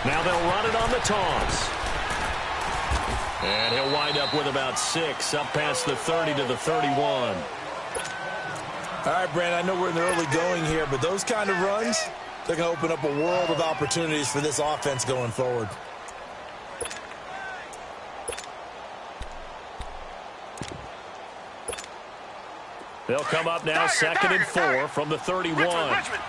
Now they'll run it on the toss. And he'll wind up with about 6, up past the 30 to the 31. All right, Brandon, I know we're in the early going here, but those kind of runs, they're going to open up a world of opportunities for this offense going forward. They'll come up now, 2nd and 4 from the 31. Richmond.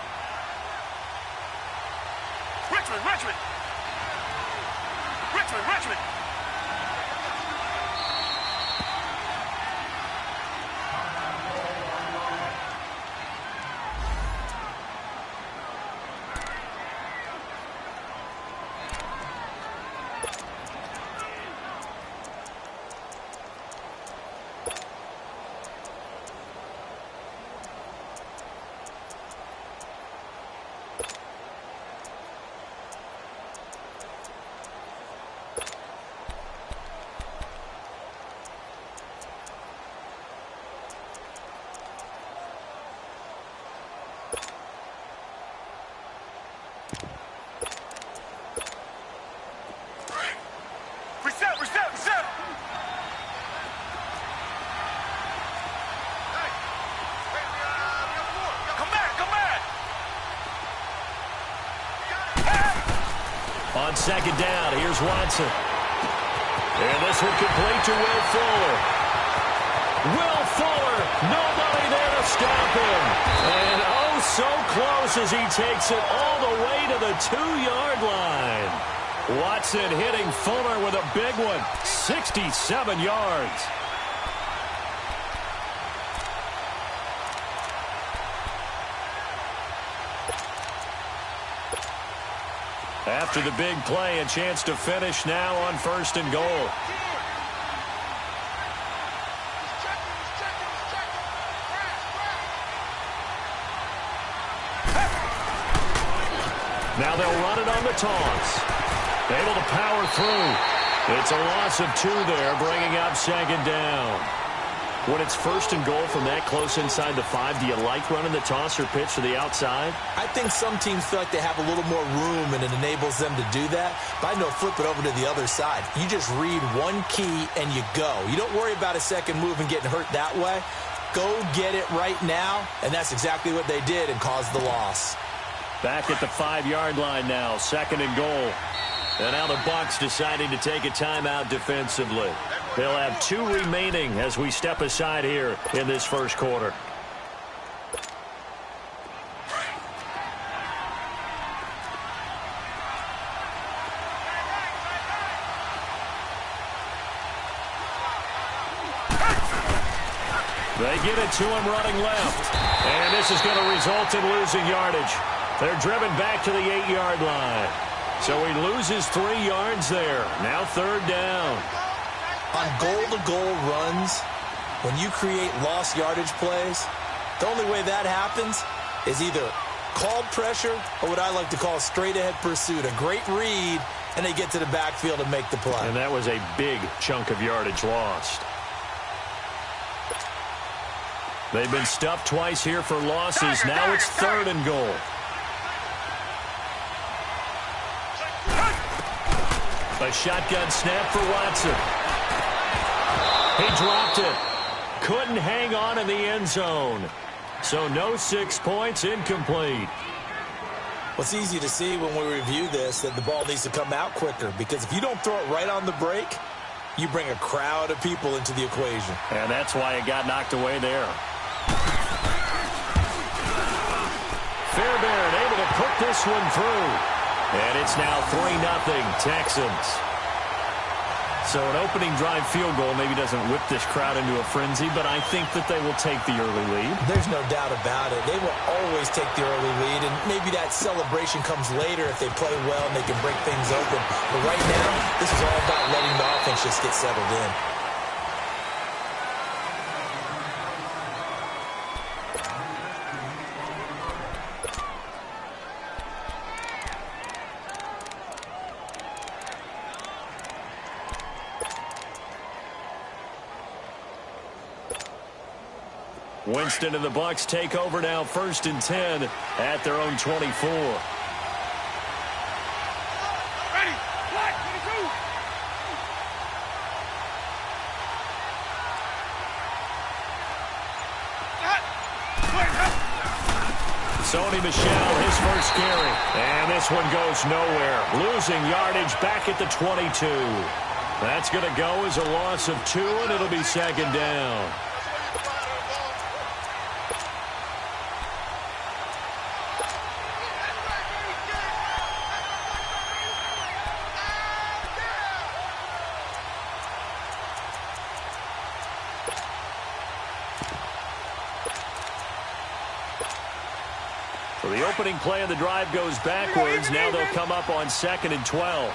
On 2nd down, here's Watson. And this one complete to Will Fuller. Will Fuller, nobody there to stop him. And oh, so close as he takes it all the way to the 2-yard line. Watson hitting Fuller with a big one, 67 yards. After the big play, a chance to finish now on 1st and goal. Now they'll run it on the toss. Able to power through. It's a loss of 2 there, bringing up 2nd down. When it's 1st and goal from that close inside the 5, do you like running the toss or pitch to the outside? I think some teams feel like they have a little more room and it enables them to do that. But I know flip it over to the other side. You just read one key and you go. You don't worry about a second move and getting hurt that way. Go get it right now, and that's exactly what they did and caused the loss. Back at the 5-yard line now, 2nd and goal. And now the Bucs deciding to take a timeout defensively. They'll have 2 remaining as we step aside here in this first quarter. They get it to him running left. And this is going to result in losing yardage. They're driven back to the 8-yard line. So he loses 3 yards there. Now 3rd down. On goal-to-goal runs, when you create lost yardage plays, the only way that happens is either called pressure or what I like to call straight-ahead pursuit. A great read, and they get to the backfield and make the play. And that was a big chunk of yardage lost. They've been stuffed twice here for losses. Now it's 3rd and goal. A shotgun snap for Watson. He dropped it. Couldn't hang on in the end zone. So no 6 points, incomplete. Well, it's easy to see when we review this that the ball needs to come out quicker, because if you don't throw it right on the break, you bring a crowd of people into the equation. And that's why it got knocked away there. Fairbairn able to put this one through. And it's now 3-0 Texans. So an opening drive field goal maybe doesn't whip this crowd into a frenzy, but I think that they will take the early lead. There's no doubt about it. They will always take the early lead, and maybe that celebration comes later if they play well and they can break things open. But right now, this is all about letting the offense just get settled in. Winston and the Bucs take over now, 1st and 10 at their own 24. Sony Michel, his first carry. And this one goes nowhere. Losing yardage back at the 22. That's going to go as a loss of 2, and it'll be second down. So the opening play of the drive goes backwards. Now they'll come up on 2nd and 12.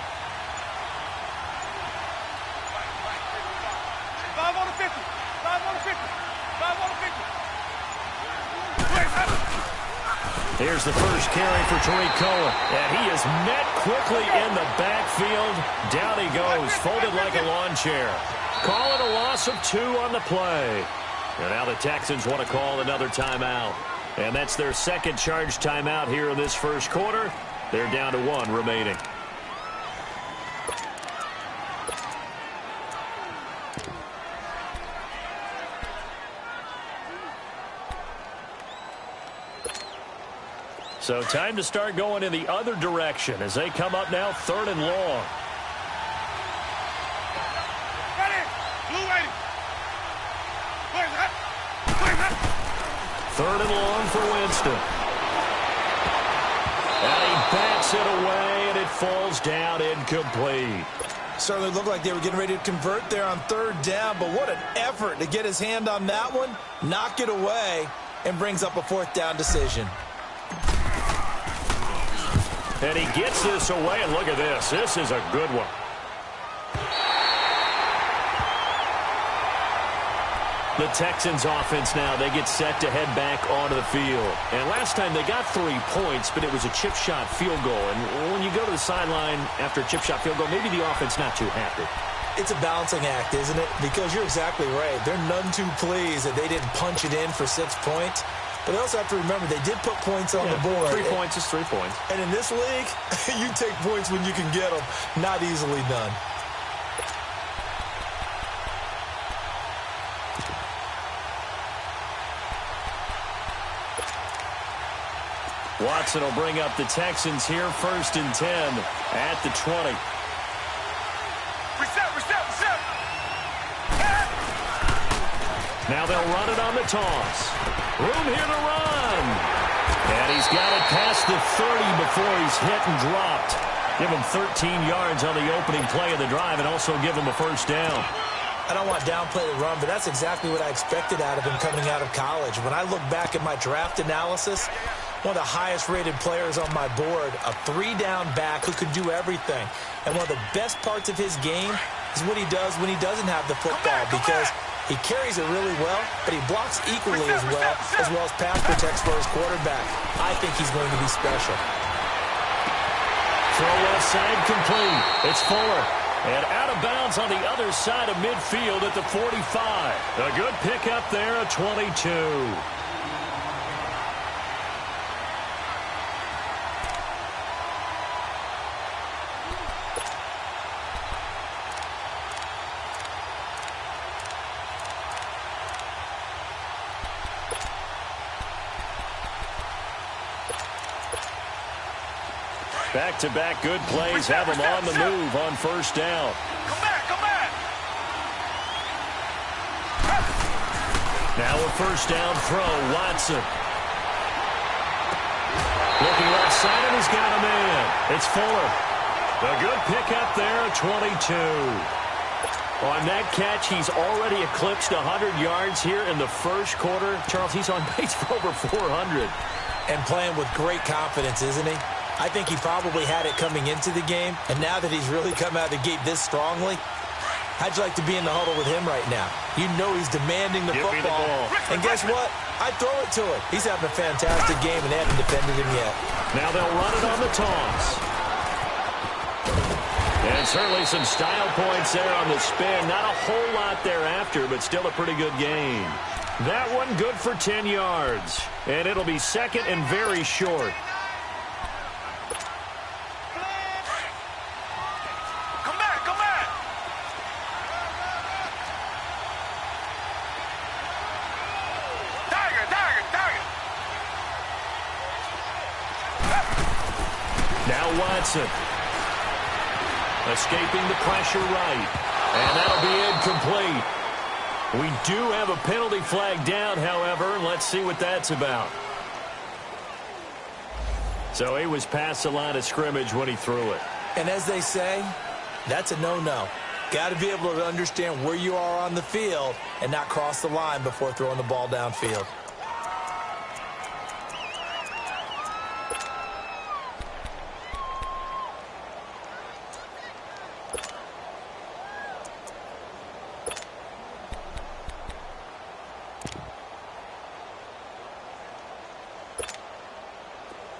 5 on the 50. 5 on the 50. 5 on the 50. Here's the first carry for Tariq Cohen. And he is met quickly in the backfield. Down he goes, folded like a lawn chair. Call it a loss of 2 on the play. And now the Texans want to call another timeout. And that's their second charge timeout here in this first quarter. They're down to 1 remaining. So time to start going in the other direction as they come up now 3rd and long. Third and long for Winston. And he bats it away, and it falls down incomplete. Certainly looked like they were getting ready to convert there on 3rd down, but what an effort to get his hand on that one, knock it away, and brings up a 4th down decision. And he gets this away, and look at this. This is a good one. The Texans offense now, they get set to head back onto the field. And last time they got 3 points, but it was a chip shot field goal. And when you go to the sideline after a chip shot field goal, maybe the offense not too happy. It's a balancing act, isn't it? Because you're exactly right. They're none too pleased that they didn't punch it in for 6 points. But they also have to remember they did put points on the board. 3 points is 3 points. And in this league, you take points when you can get them. Not easily done. Watson will bring up the Texans here, 1st and 10 at the 20. Reset. Now they'll run it on the toss. Room here to run. And he's got it past the 30 before he's hit and dropped. Give him 13 yards on the opening play of the drive and also give him a 1st down. I don't want to downplay the run, but that's exactly what I expected out of him coming out of college. When I look back at my draft analysis, one of the highest-rated players on my board, a 3-down back who can do everything. And one of the best parts of his game is what he does when he doesn't have the football, because he carries it really well, but he blocks equally as well as pass protects for his quarterback. I think he's going to be special. Throw left side complete. It's Fuller. And out of bounds on the other side of midfield at the 45. A good pickup there, a 22. Back-to-back good plays have him on the move on 1st down. Come back. Now a 1st down throw, Watson. Looking left side, and he's got a man. It's Fuller. A good pickup there, a 22. On that catch, he's already eclipsed 100 yards here in the first quarter. Charles, he's on pace for over 400. And playing with great confidence, isn't he? I think he probably had it coming into the game, and now that he's really come out of the gate this strongly, how'd you like to be in the huddle with him right now? You know he's demanding the football. Me the ball. And guess what? I'd throw it to him. He's having a fantastic game, and they haven't defended him yet. Now they'll run it on the toss. And certainly some style points there on the spin. Not a whole lot thereafter, but still a pretty good game. That one good for 10 yards. And it'll be 2nd and very short. Now Watson. Escaping the pressure right. And that'll be incomplete. We do have a penalty flag down, however. Let's see what that's about. So he was past the line of scrimmage when he threw it. And as they say, that's a no-no. Got to be able to understand where you are on the field and not cross the line before throwing the ball downfield.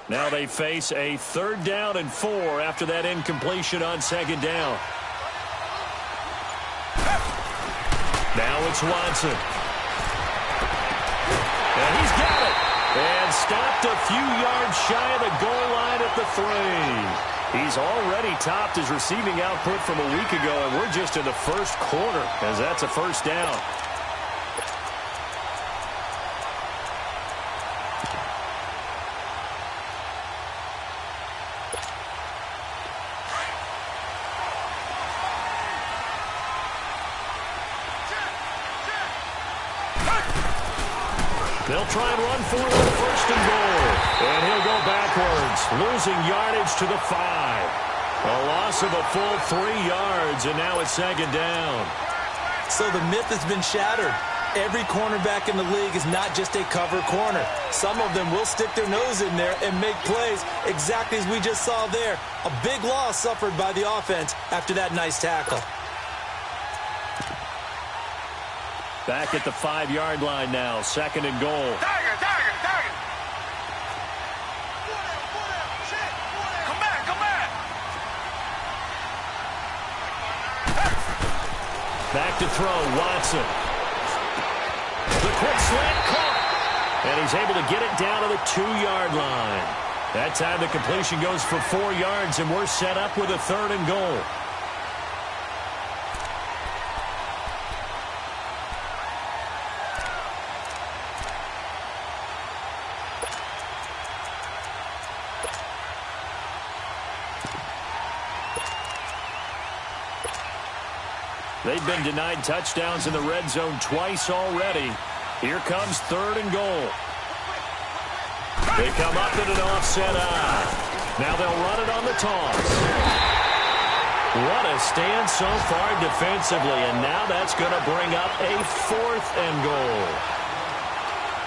Now they face a 3rd down and 4 after that incompletion on 2nd down. Now it's Watson. And he's got it. And stopped a few yards shy of the goal line at the 3. He's already topped his receiving output from a week ago, and we're just in the first quarter as that's a 1st down. They'll try and run for it on 1st and goal. And he'll go backwards, losing yardage to the 5. A loss of a full 3 yards, and now it's 2nd down. So the myth has been shattered. Every cornerback in the league is not just a cover corner. Some of them will stick their nose in there and make plays exactly as we just saw there. A big loss suffered by the offense after that nice tackle. Back at the 5-yard line now, 2nd and goal. Tiger! Come back! Back to throw, Watson. The quick slant caught. And he's able to get it down to the 2-yard line. That time the completion goes for 4 yards, and we're set up with a 3rd and goal. They've been denied touchdowns in the red zone twice already. Here comes 3rd and goal. They come up in an offset eye. Now they'll run it on the toss. What a stand so far defensively, and now that's going to bring up a 4th and goal.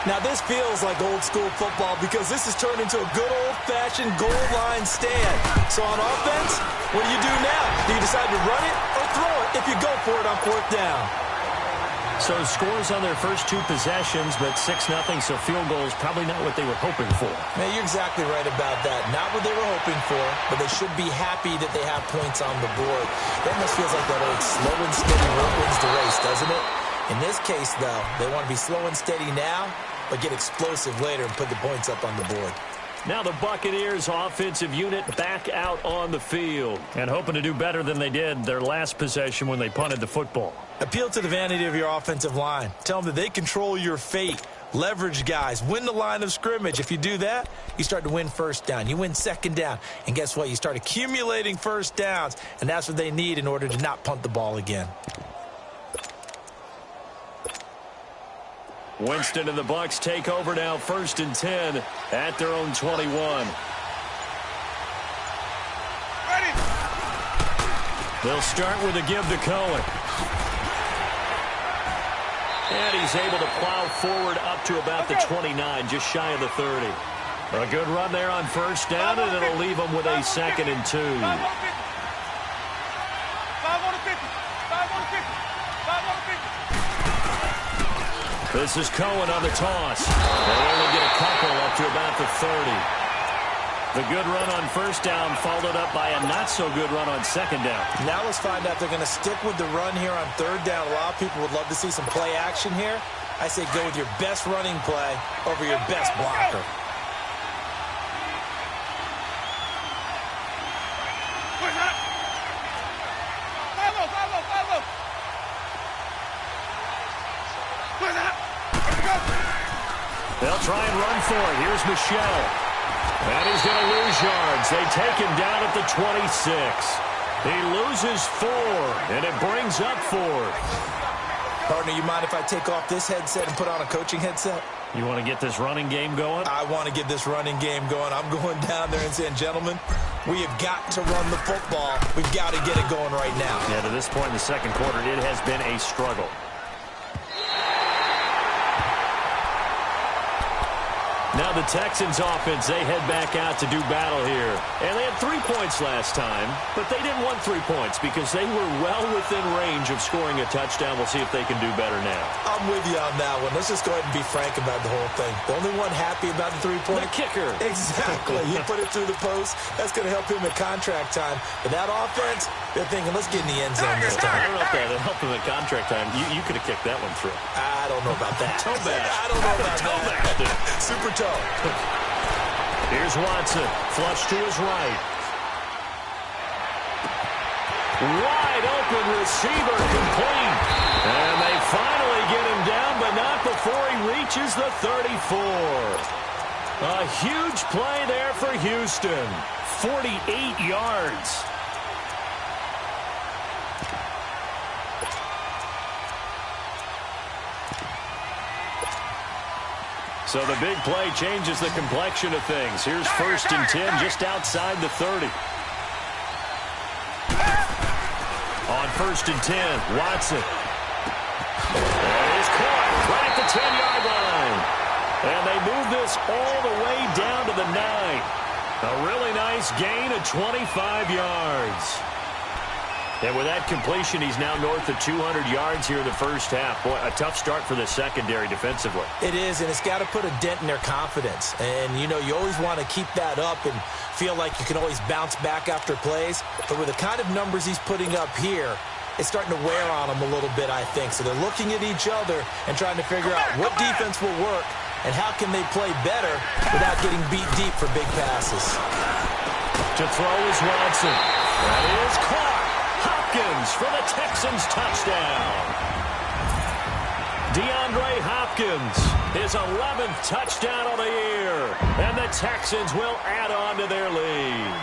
Now this feels like old school football because this has turned into a good old-fashioned goal line stand. So on offense, what do you do now? Do you decide to run it or throw it if you go for it on 4th down? So scores on their first 2 possessions, but 6-0, so field goal is probably not what they were hoping for. Man, you're exactly right about that. Not what they were hoping for, but they should be happy that they have points on the board. It almost feels like that old slow and steady wins the race, doesn't it? In this case, though, they want to be slow and steady now, but get explosive later and put the points up on the board. Now the Buccaneers offensive unit back out on the field and hoping to do better than they did their last possession when they punted the football. Appeal to the vanity of your offensive line. Tell them that they control your fate. Leverage guys. Win the line of scrimmage. If you do that, you start to win 1st down. You win 2nd down. And guess what? You start accumulating 1st downs, and that's what they need in order to not punt the ball again. Winston and the Bucs take over now, 1st and 10 at their own 21. Ready! They'll start with a give to Cohen. And he's able to plow forward up to about the 29, just shy of the 30. A good run there on 1st down, and it'll leave them with a 2nd and 2. 5 on the 50. 5 on the 50. 5 on the 50. This is Cohen on the toss. They'll only get a couple up to about the 30. The good run on 1st down followed up by a not-so-good run on 2nd down. Now let's find out if they're going to stick with the run here on 3rd down. A lot of people would love to see some play action here. I say go with your best running play over your best blocker. They'll try and run for it. Here's Michelle. And he's going to lose yards. They take him down at the 26. He loses 4, and it brings up 4. Partner, you mind if I take off this headset and put on a coaching headset? You want to get this running game going? I want to get this running game going. I'm going down there and saying, gentlemen, we have got to run the football. We've got to get it going right now. Yeah, to this point in the second quarter, it has been a struggle. Now the Texans offense, they head back out to do battle here. And they had 3 points last time, but they didn't want 3 points because they were well within range of scoring a touchdown. We'll see if they can do better now. I'm with you on that one. Let's just go ahead and be frank about the whole thing. The only one happy about the 3-point? The kicker. Exactly. He put it through the post. That's going to help him at contract time. But that offense, they're thinking, let's get in the end zone this time. I don't know if that helped him at contract time. You could have kicked that one through. I don't know about that. Toe bash. I don't know about that. Super toe. Here's Watson, flush to his right. Wide open receiver, complete. And they finally get him down, but not before he reaches the 34. A huge play there for Houston. 48 yards. So the big play changes the complexion of things. Here's 1st and 10 just outside the 30. On 1st and 10, Watson. And he's caught right at the 10-yard line. And they move this all the way down to the 9. A really nice gain of 25 yards. And with that completion, he's now north of 200 yards here in the first half. Boy, a tough start for the secondary defensively. It is, and it's got to put a dent in their confidence. And, you know, you always want to keep that up and feel like you can always bounce back after plays. But with the kind of numbers he's putting up here, it's starting to wear on them a little bit, I think. So they're looking at each other and trying to figure out what defense will work and how can they play better without getting beat deep for big passes. To throw is Watson. That is caught. Hopkins for the Texans touchdown. DeAndre Hopkins, his 11th touchdown of the year. And the Texans will add on to their lead.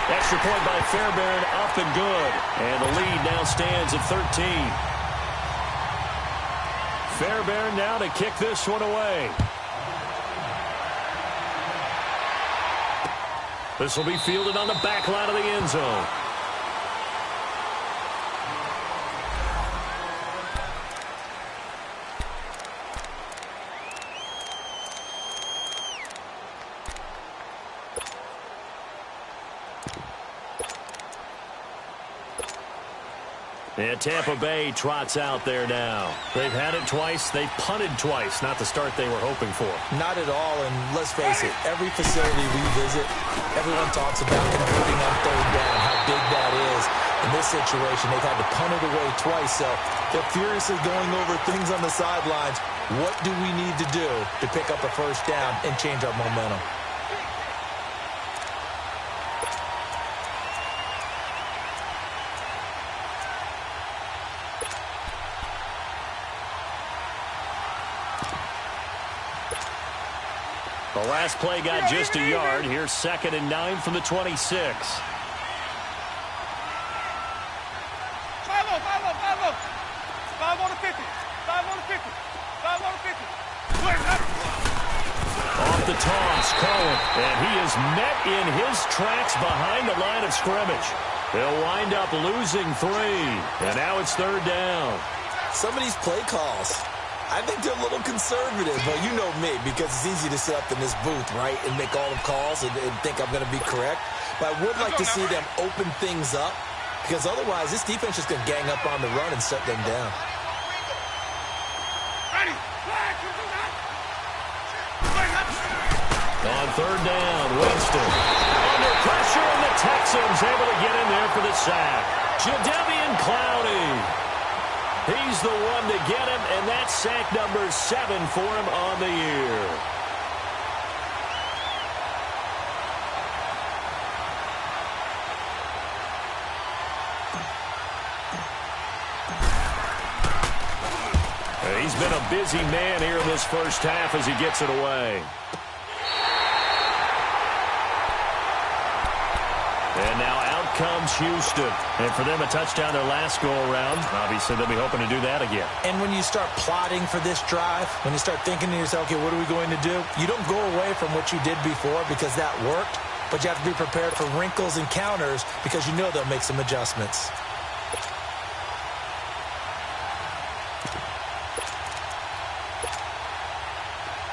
Extra point by Fairbairn, up and good. And the lead now stands at 13. Fairbairn now to kick this one away. This will be fielded on the back line of the end zone. And Tampa Bay trots out there now. They've had it twice. They've punted twice. Not the start they were hoping for. Not at all, and let's face it, every facility we visit, everyone talks about converting on 3rd down, how big that is. In this situation, they've had to punt it away twice, so they're furiously going over things on the sidelines. What do we need to do to pick up a 1st down and change our momentum? The last play got just a yard. Here's 2nd and 9 from the 26. 5-0, 5-0, 5-0. 5 on the 50. 5 on the 50. 5 on the 50. Off the toss, Cohen. And he is met in his tracks behind the line of scrimmage. They'll wind up losing 3. And now it's 3rd down. Some of these play calls, I think they're a little conservative, but you know me, because it's easy to sit up in this booth, right, and make all the calls and think I'm going to be correct. But I would like to see them open things up, because otherwise this defense is going to gang up on the run and shut them down. On 3rd down, Winston. Under pressure, and the Texans able to get in there for the sack. Jadeveon Clowney. He's the one to get him, and that's sack number 7 for him on the year. He's been a busy man here in this first half as he gets it away. And now out comes Houston. And for them, a touchdown their last go-around. Obviously, they'll be hoping to do that again. And when you start plotting for this drive, when you start thinking to yourself, okay, what are we going to do? You don't go away from what you did before because that worked, but you have to be prepared for wrinkles and counters because you know they'll make some adjustments.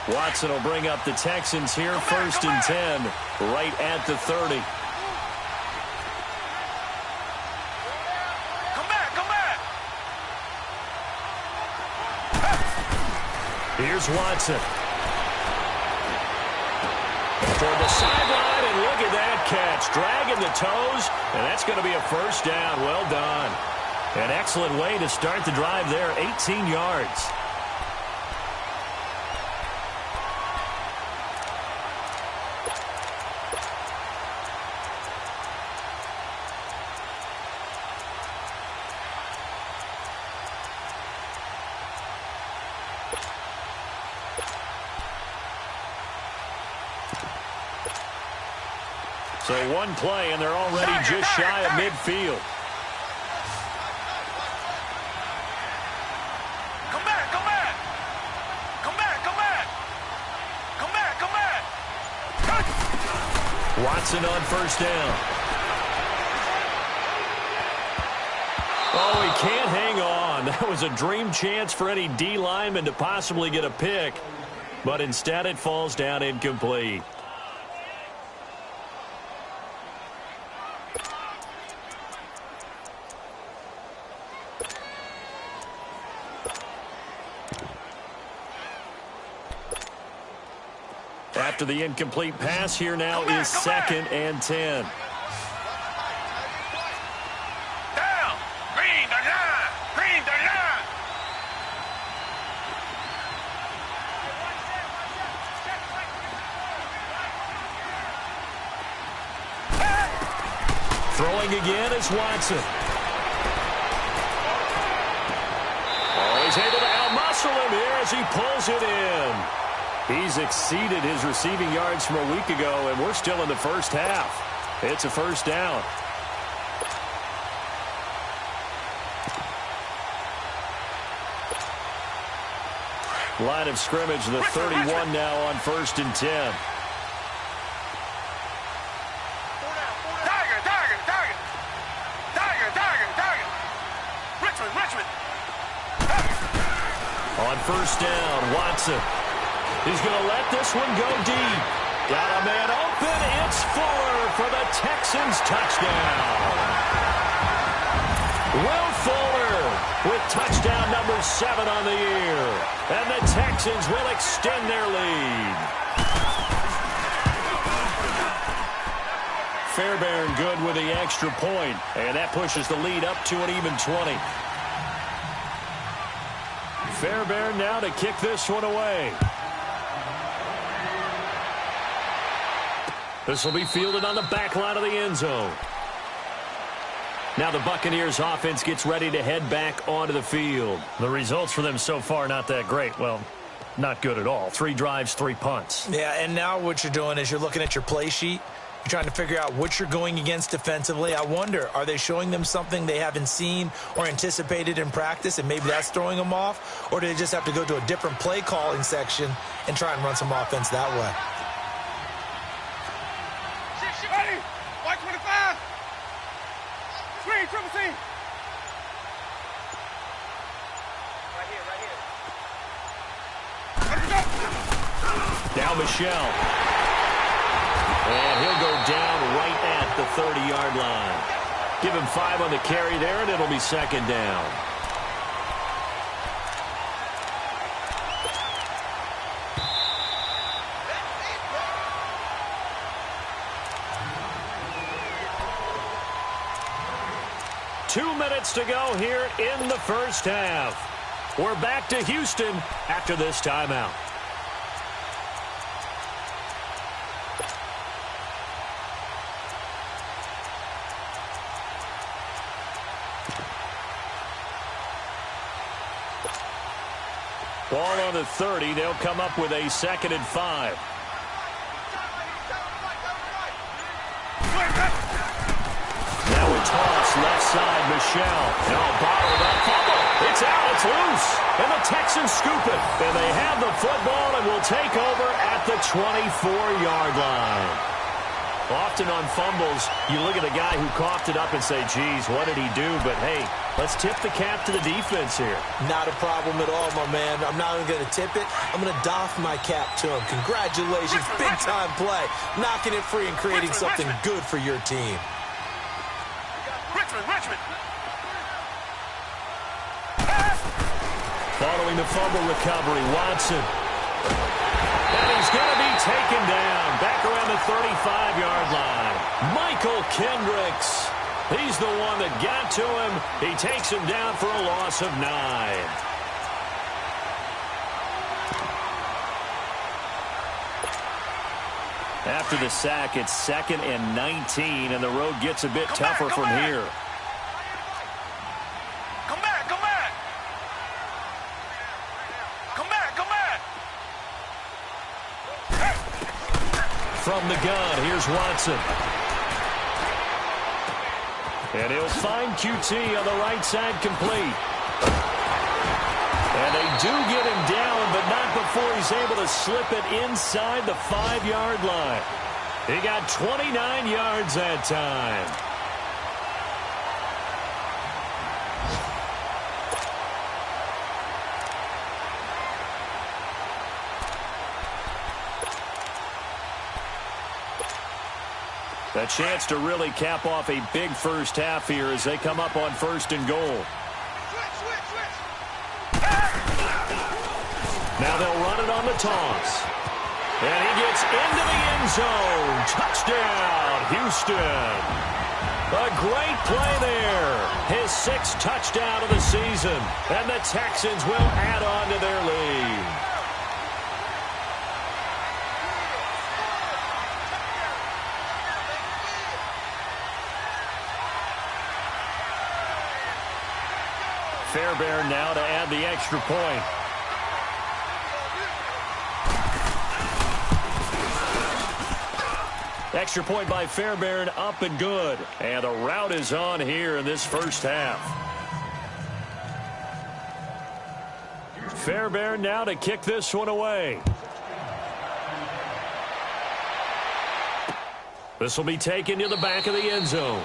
Watson will bring up the Texans here, first and 10, right at the 30. Here's Watson. Toward the sideline, and look at that catch. Dragging the toes, and that's going to be a first down. Well done. An excellent way to start the drive there, 18 yards. So one play, and they're already just shy of midfield. Come back, come back. Come back, come back. Come back, come back. Watson on first down. Oh, he can't hang on. That was a dream chance for any D lineman to possibly get a pick. But instead it falls down incomplete. After the incomplete pass, here now is second and 10. Down. Green the line. Green the line. Throwing again is Watson. Oh, he's able to outmuscle him here as he pulls it in. He's exceeded his receiving yards from a week ago, and we're still in the first half. It's a first down. Line of scrimmage, the 31 now on first and 10. Tiger, Tiger, Tiger. Tiger, Tiger, Tiger. Richmond, Richmond. On first down, Watson. He's going to let this one go deep. Got a man open. It's Fuller for the Texans touchdown. Will Fuller with touchdown number 7 on the year. And the Texans will extend their lead. Fairbairn good with the extra point. And that pushes the lead up to an even 20. Fairbairn now to kick this one away. This will be fielded on the back line of the end zone. Now the Buccaneers offense gets ready to head back onto the field. The results for them so far not that great. Well, not good at all. 3 drives, 3 punts. Yeah, and now what you're doing is you're looking at your play sheet. You're trying to figure out what you're going against defensively. I wonder, are they showing them something they haven't seen or anticipated in practice, and maybe that's throwing them off? Or do they just have to go to a different play calling section and try and run some offense that way? Ready. White 25. Screen, triple C. Right here, right here. Let's go. Now Michelle. And he'll go down right at the 30-yard line. Give him 5 on the carry there, and it'll be second down. Two minutes to go here in the first half. We're back to Houston after this timeout. Ball on the 30. They'll come up with a 2nd and 5. Now a toss left side. Michelle. Now bottled up. Fumble. It's out. It's loose. And the Texans scoop it. And they have the football and will take over at the 24-yard line. Often on fumbles, you look at the guy who coughed it up and say, geez, what did he do? But, hey, let's tip the cap to the defense here. Not a problem at all, my man. I'm not even going to tip it. I'm going to doff my cap to him. Congratulations. Big-time play. Knocking it free and creating something good for your team. Richmond. Following the fumble recovery, Watson. And he's going to be taken down back around the 35-yard line. Michael Kendricks. He's the one that got to him. He takes him down for a loss of 9. After the sack, it's 2nd and 19, and the road gets a bit tougher from here. Come back. From the gun, here's Watson. And he'll find QT on the right side complete. And they do get him down, but not before he's able to slip it inside the 5-yard line. He got 29 yards that time. A chance to really cap off a big first half here as they come up on 1st and goal. Now they'll run it on the toss. And he gets into the end zone. Touchdown, Houston. A great play there. His 6th touchdown of the season. And the Texans will add on to their lead. Fairbairn now to add the extra point. Extra point by Fairbairn, up and good. And the route is on here in this first half. Fairbairn now to kick this one away. This will be taken to the back of the end zone.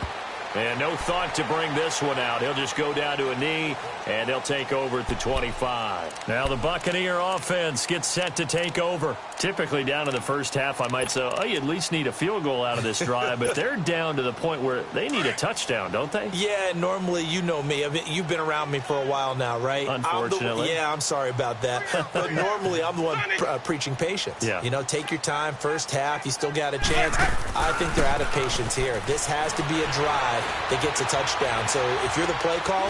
And no thought to bring this one out. He'll just go down to a knee, and he'll take over at the 25. Now the Buccaneer offense gets set to take over. Typically down in the first half, I might say, oh, you at least need a field goal out of this drive. But they're down to the point where they need a touchdown, don't they? Yeah, normally, you know me. you've been around me for a while now, right? Unfortunately. I'm sorry about that. But normally, I'm the one preaching patience. Yeah. You know, take your time. First half, you still got a chance. I think they're out of patience here. This has to be a drive that gets a touchdown. So if you're the play caller,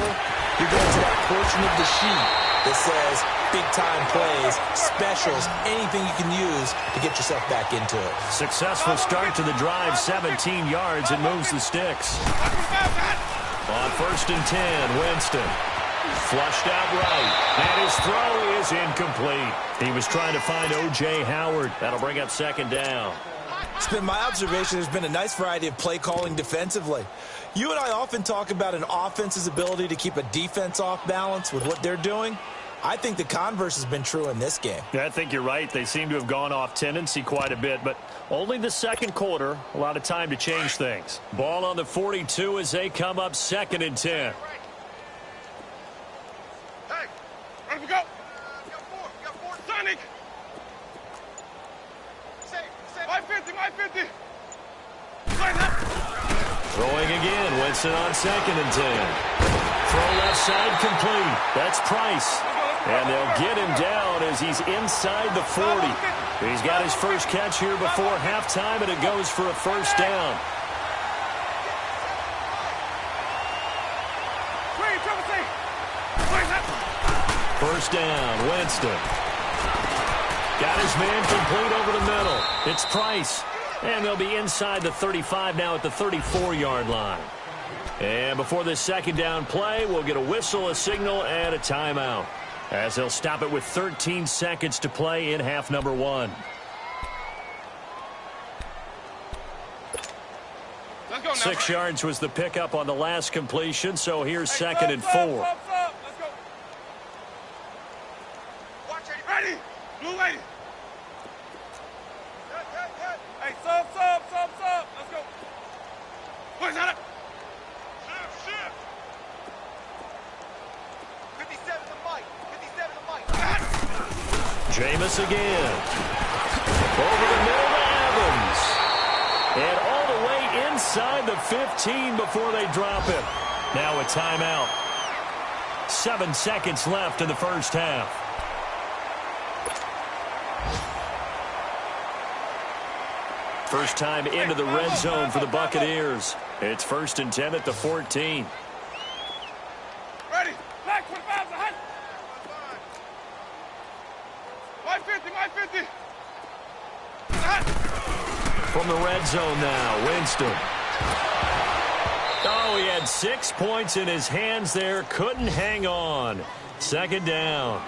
you're going to that portion of the sheet that says big-time plays, specials, anything you can use to get yourself back into it. Successful start to the drive, 17 yards, and moves the sticks. On 1st and 10, Winston. Flushed out right, and his throw is incomplete. He was trying to find O.J. Howard. That'll bring up 2nd down. It's been my observation there's been a nice variety of play calling defensively. You and I often talk about an offense's ability to keep a defense off balance with what they're doing. I think the converse has been true in this game. Yeah, I think you're right. They seem to have gone off tendency quite a bit, but only the 2nd quarter, a lot of time to change things. Ball on the 42 as they come up 2nd and 10. Hey, ready to go. You got four. Sonic. 550. Throwing again, Winston on 2nd and 10. Throw left side complete. That's Price. And they'll get him down as he's inside the 40. He's got his first catch here before halftime, and it goes for a 1st down. First down, Winston. Got his man complete over the middle. It's Price. And they'll be inside the 35 now at the 34-yard line. And before this 2nd down play, we'll get a whistle, a signal, and a timeout. as they'll stop it with 13 seconds to play in half number one. Let's go now. 6 yards was the pickup on the last completion, so here's second and 4. Let's go. Watch it. Ready. Blue lady. Hey, sub. Let's go. Where's that? Shift. 57 to Mike. Jameis again. Over the middle to Evans. And all the way inside the 15 before they drop it. Now a timeout. 7 seconds left in the first half. First time into the red zone for the Buccaneers. It's 1st and 10 at the 14. Ready. Black 25 is ahead. My 50. From the red zone now, Winston. Oh, he had 6 points in his hands there. Couldn't hang on. 2nd down.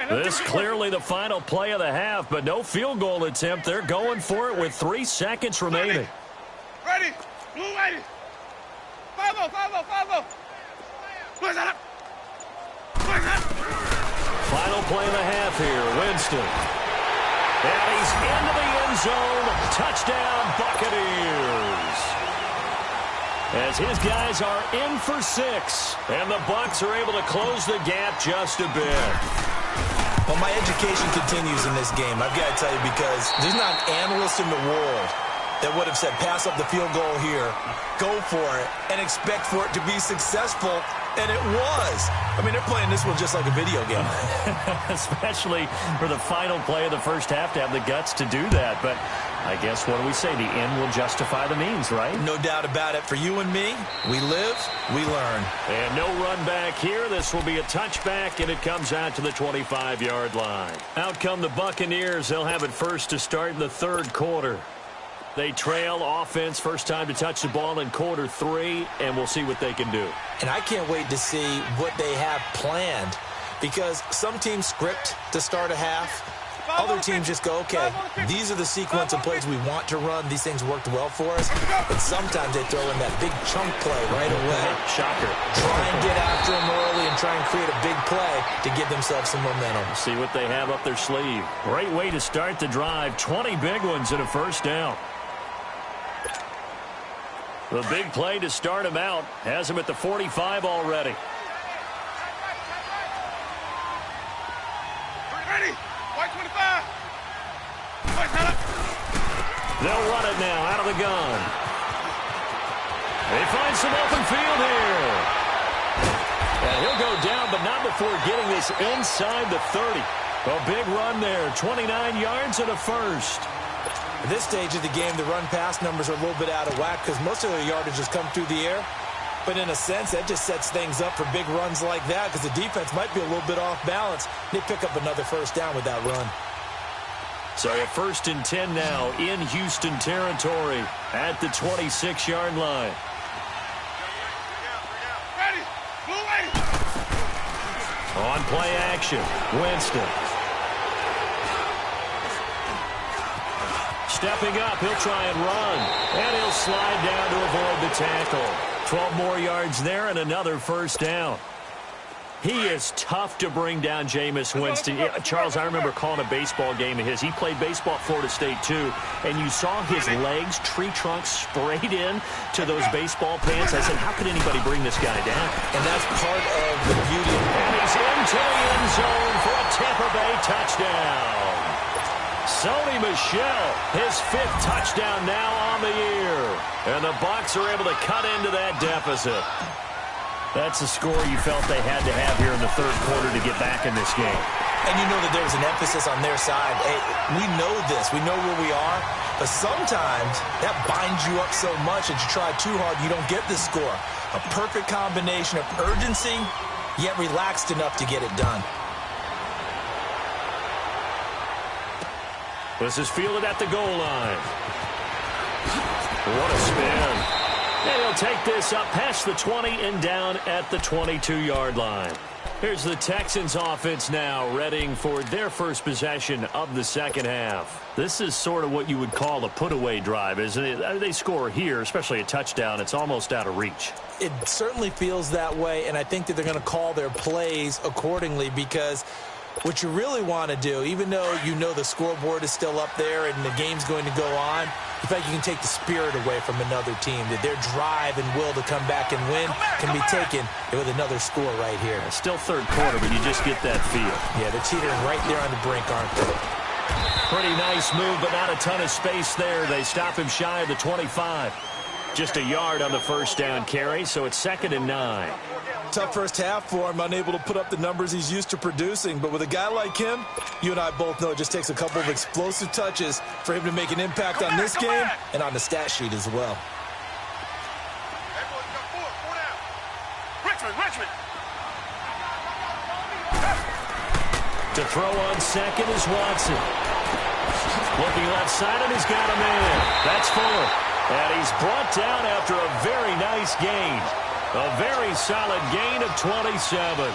This clearly the final play of the half, but no field goal attempt. They're going for it with 3 seconds remaining. Ready. Blue lady. 5-0. Where's that? Final play of the half here, Winston. And he's into the end zone. Touchdown, Buccaneers. As his guys are in for 6, and the Bucs are able to close the gap just a bit. Well, my education continues in this game, I've got to tell you, because there's not an analyst in the world that would have said pass up the field goal here, go for it, and expect for it to be successful, and it was. I mean, they're playing this one just like a video game. Especially for the final play of the first half to have the guts to do that. But I guess, what do we say? The end will justify the means, right? No doubt about it. For you and me, we live, we learn. And no run back here. This will be a touchback, and it comes out to the 25-yard line. Out come the Buccaneers. They'll have it first to start in the 3rd quarter. They trail offense, first time to touch the ball in quarter 3, and we'll see what they can do. And I can't wait to see what they have planned, because some teams script to start a half. Other teams just go, okay, these are the sequence of plays we want to run. These things worked well for us. But sometimes they throw in that big chunk play right away. Shocker. Try and get after them early and try and create a big play to give themselves some momentum. See what they have up their sleeve. Great way to start the drive. 20 big ones and a first down. The big play to start him out has him at the 45 already. Ready. White 25. They'll run it now out of the gun. They find some open field here. And he'll go down, but not before getting this inside the 30. A big run there, 29 yards and a first. At this stage of the game, the run-pass numbers are a little bit out of whack because most of their yardage has come through the air. But in a sense, that just sets things up for big runs like that because the defense might be a little bit off balance. They pick up another first down with that run. So a 1st and 10 now in Houston territory at the 26-yard line. Ready. Blue lady. On play action, Winston. Stepping up, he'll try and run. And he'll slide down to avoid the tackle. 12 more yards there and another first down. He is tough to bring down, Jameis Winston. Charles, I remember calling a baseball game of his. He played baseball at Florida State, too. And you saw his legs, tree trunks sprayed in to those baseball pants. I said, how could anybody bring this guy down? And that's part of the beauty. And he's into the end zone for a Tampa Bay touchdown. Sony Michel, his 5th touchdown now on the year. And the Bucs are able to cut into that deficit. That's the score you felt they had to have here in the 3rd quarter to get back in this game. And you know that there was an emphasis on their side. Hey, we know this. We know where we are. But sometimes that binds you up so much that you try too hard, you don't get the score. A perfect combination of urgency, yet relaxed enough to get it done. This is fielded at the goal line. What a spin. And he'll take this up past the 20 and down at the 22-yard line. Here's the Texans offense now, readying for their first possession of the second half. This is sort of what you would call a put-away drive, isn't it? They score here, especially a touchdown. It's almost out of reach. It certainly feels that way, and I think that they're going to call their plays accordingly because what you really want to do, even though you know the scoreboard is still up there and the game's going to go on, in fact, you can take the spirit away from another team, that their drive and will to come back and win can be taken with another score right here. It's still third quarter, but you just get that feel. Yeah, they're teetering right there on the brink, aren't they? Pretty nice move, but not a ton of space there. They stop him shy of the 25. Just a yard on the first down carry, so it's 2nd and 9. Tough first half for him, unable to put up the numbers he's used to producing. But with a guy like him, you and I both know it just takes a couple of explosive touches for him to make an impact on this game and on the stat sheet as well. Richmond. To throw on second is Watson. Looking left side, and he's got a man. That's Fuller. And he's brought down after a very nice gain. A very solid gain of 27.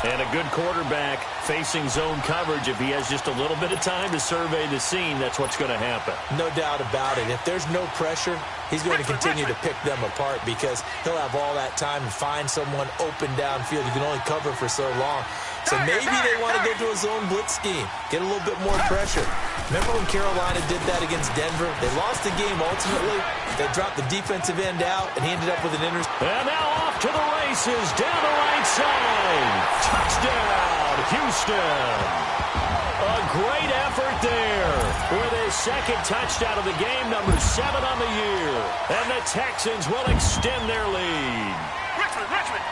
And a good quarterback facing zone coverage. If he has just a little bit of time to survey the scene, that's what's going to happen. No doubt about it. If there's no pressure, he's going to continue to pick them apart because he'll have all that time to find someone open downfield. You can only cover for so long. So maybe they want to go to a zone blitz scheme, get a little bit more pressure. Remember when Carolina did that against Denver? They lost the game ultimately. They dropped the defensive end out, and he ended up with an interception. And now off to the races, down the right side. Touchdown, Houston. A great effort there with his second touchdown of the game, number 7 on the year. And the Texans will extend their lead. Richmond.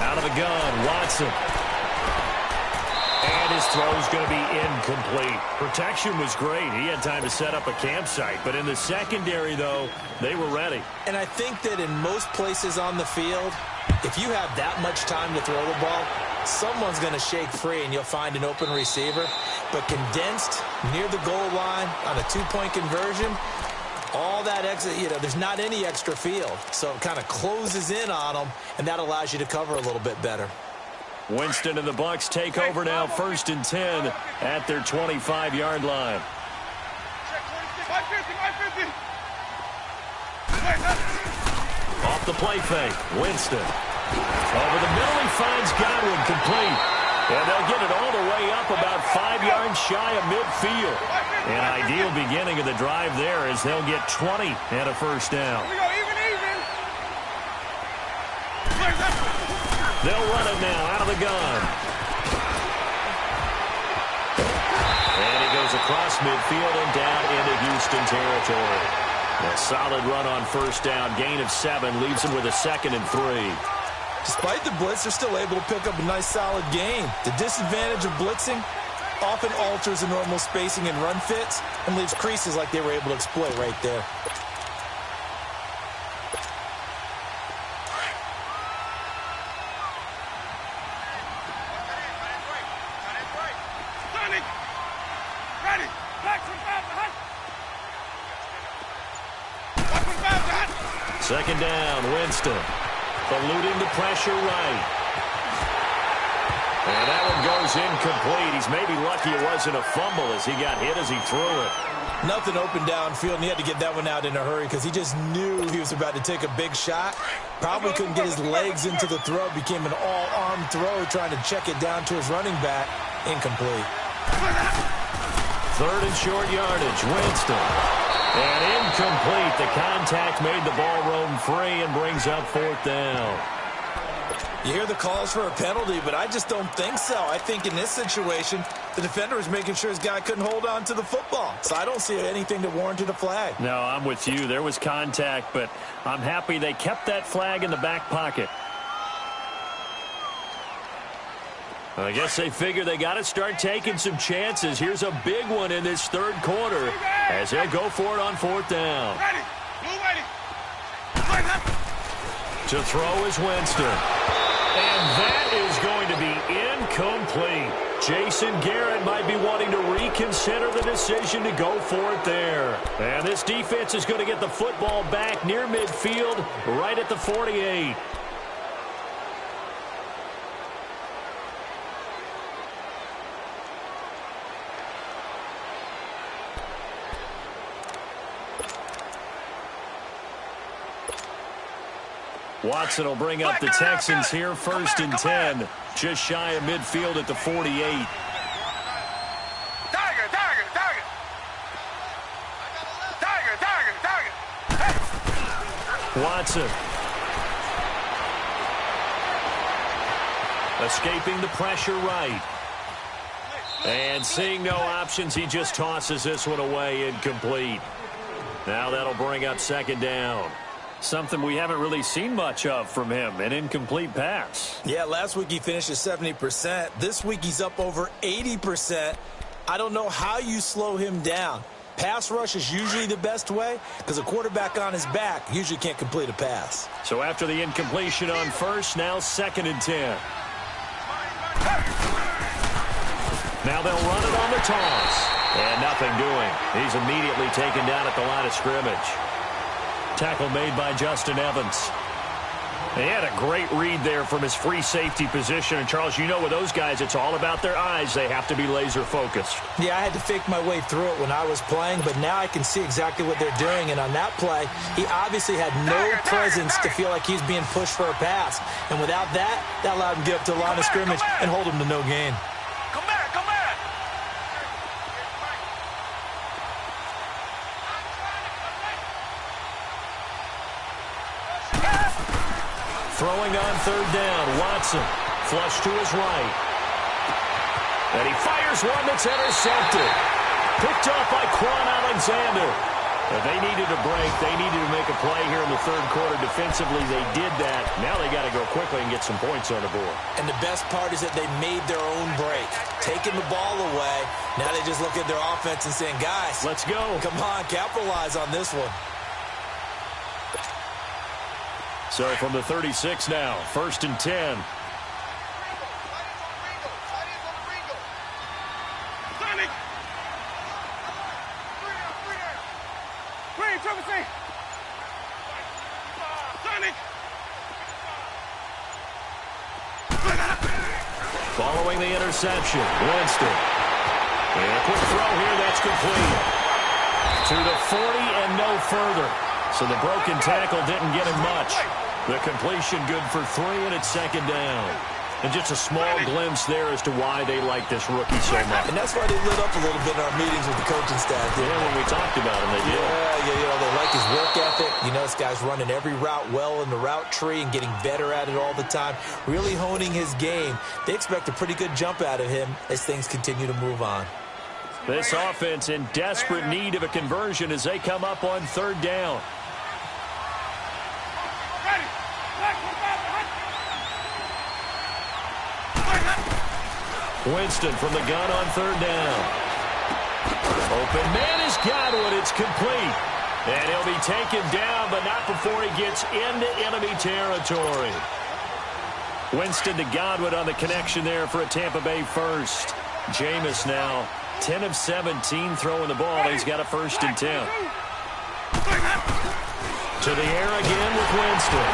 Out of the gun, Watson. And his throw's going to be incomplete. Protection was great. He had time to set up a campsite. But in the secondary, though, they were ready. And I think that in most places on the field, if you have that much time to throw the ball, someone's going to shake free and you'll find an open receiver. But condensed near the goal line on a two-point conversion, all that extra, there's not any extra field. So it kind of closes in on them, and that allows you to cover a little bit better. Winston and the Bucs take over now, 1st and 10 at their 25-yard line. 550. Off the play fake, Winston. Over the middle, he finds Godwin complete. And they'll get it all the way up about 5 yards shy of midfield. An ideal beginning of the drive there as they'll get 20 and a first down. We go even. They'll run it now out of the gun. And he goes across midfield and down into Houston territory. A solid run on first down. Gain of 7 leaves him with a 2nd and 3. Despite the blitz, they're still able to pick up a nice solid gain. The disadvantage of blitzing often alters the normal spacing and run fits and leaves creases like they were able to exploit right there. Second down, Winston. Eluding the pressure right. And that one goes incomplete. He's maybe lucky it wasn't a fumble as he got hit as he threw it. Nothing open downfield, and he had to get that one out in a hurry because he just knew he was about to take a big shot. Probably couldn't get his legs into the throw. Became an all-arm throw trying to check it down to his running back. Incomplete. 3rd and short yardage, Winston. And incomplete. The contact made the ball roam free and brings up 4th down. You hear the calls for a penalty, but I just don't think so. I think in this situation, the defender was making sure his guy couldn't hold on to the football. So I don't see anything that warranted a flag. No, I'm with you. There was contact, but I'm happy they kept that flag in the back pocket. I guess they figure they got to start taking some chances. Here's a big one in this third quarter as they go for it on fourth down. To throw is Winston. And that is going to be incomplete. Jason Garrett might be wanting to reconsider the decision to go for it there. And this defense is going to get the football back near midfield, right at the 48. Watson will bring up the Texans here, 1st and 10. Just shy of midfield at the 48. Watson. Escaping the pressure right. And seeing no options, he just tosses this one away, incomplete. Now that'll bring up 2nd down. Something we haven't really seen much of from him, an incomplete pass. Yeah, last week he finished at 70%. This week he's up over 80%. I don't know how you slow him down. Pass rush is usually the best way because a quarterback on his back usually can't complete a pass. So after the incompletion on 1st, now 2nd and 10. Now they'll run it on the toss. And nothing doing. He's immediately taken down at the line of scrimmage. Tackle made by Justin Evans. He had a great read there from his free safety position. And, Charles, you know with those guys, it's all about their eyes. They have to be laser focused. Yeah, I had to fake my way through it when I was playing, but now I can see exactly what they're doing. And on that play, he obviously had no presence to feel like he's being pushed for a pass. And without that, that allowed him to get up to the line of scrimmage and hold him to no gain. Come back, come back. Throwing on 3rd down, Watson. Flush to his right. And he fires one that's intercepted. Picked off by Quan Alexander. And they needed a break. They needed to make a play here in the 3rd quarter. Defensively, they did that. Now they got to go quickly and get some points on the board. And the best part is that they made their own break. Taking the ball away. Now they just look at their offense and saying, guys, let's go. Come on, capitalize on this one. So from the 36 now, 1st and 10. Following the interception, Winston. And a quick throw here, that's complete. To the 40 and no further. So the broken tackle didn't get him much. The completion good for 3, and it's 2nd down. And just a small glimpse there as to why they like this rookie so much. And that's why they lit up a little bit in our meetings with the coaching staff. Yeah, when we talked about him, they did. Yeah, you know, they like his work ethic. You know, this guy's running every route well in the route tree and getting better at it all the time, really honing his game. They expect a pretty good jump out of him as things continue to move on. This offense in desperate need of a conversion as they come up on 3rd down. Winston from the gun on 3rd down. Open man is Godwin. It's complete. And he'll be taken down, but not before he gets into enemy territory. Winston to Godwin on the connection there for a Tampa Bay first. Jameis now 10 of 17 throwing the ball. He's got a 1st and 10. To the air again with Winston.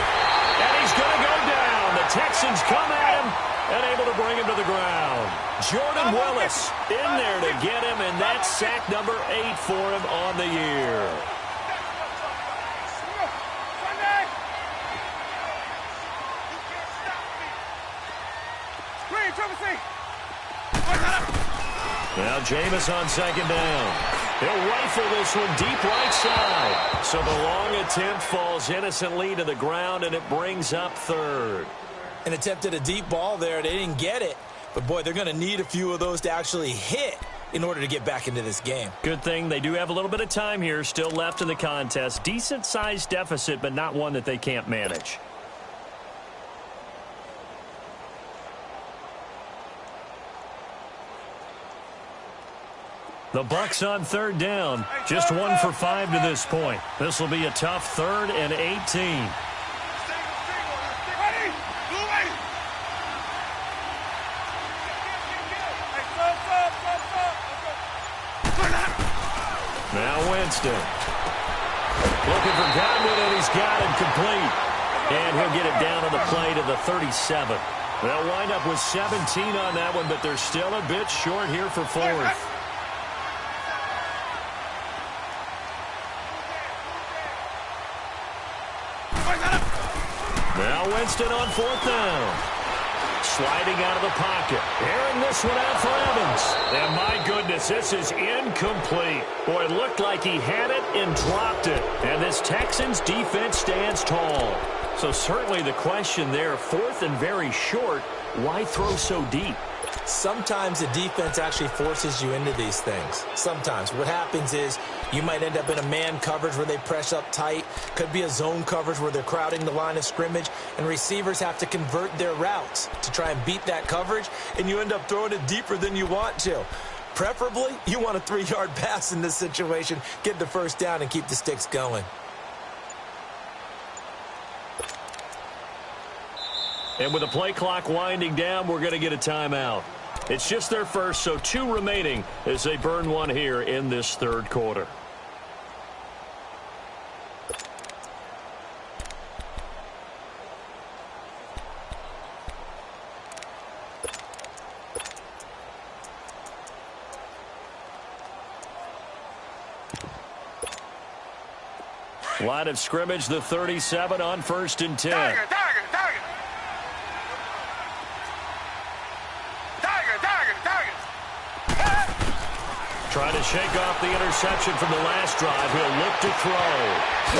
And he's going to go down. The Texans come at him and able to bring him to the ground. Jordan Willis in there to get him, and that's sack number 8 for him on the year. Now Jameis on 2nd down. He'll rifle this one deep right side. So the long attempt falls innocently to the ground, and it brings up 3rd. An attempt at a deep ball there. They didn't get it. But, boy, they're going to need a few of those to actually hit in order to get back into this game. Good thing they do have a little bit of time here still left in the contest. Decent-sized deficit, but not one that they can't manage. The Bucs on third down. Just 1 for 5 to this point. This will be a tough 3rd and 18. Now Winston. Looking for Godwin, and he's got it complete. And he'll get it down on the play to the 37. They'll wind up with 17 on that one, but they're still a bit short here for 4th. Now Winston on 4th down. Sliding out of the pocket. Airing this one out for Evans. And my goodness, this is incomplete. Boy, it looked like he had it and dropped it. And this Texans defense stands tall. So certainly the question there, 4th and very short, why throw so deep? Sometimes the defense actually forces you into these things. Sometimes. What happens is you might end up in a man coverage where they press up tight. Could be a zone coverage where they're crowding the line of scrimmage, and receivers have to convert their routes to try and beat that coverage, and you end up throwing it deeper than you want to. Preferably, you want a 3-yard pass in this situation, get the first down, and keep the sticks going. And with the play clock winding down, we're going to get a timeout. It's just their first, so 2 remaining as they burn one here in this 3rd quarter. Line of scrimmage, the 37 on 1st and 10. Target. Trying to shake off the interception from the last drive. He'll look to throw.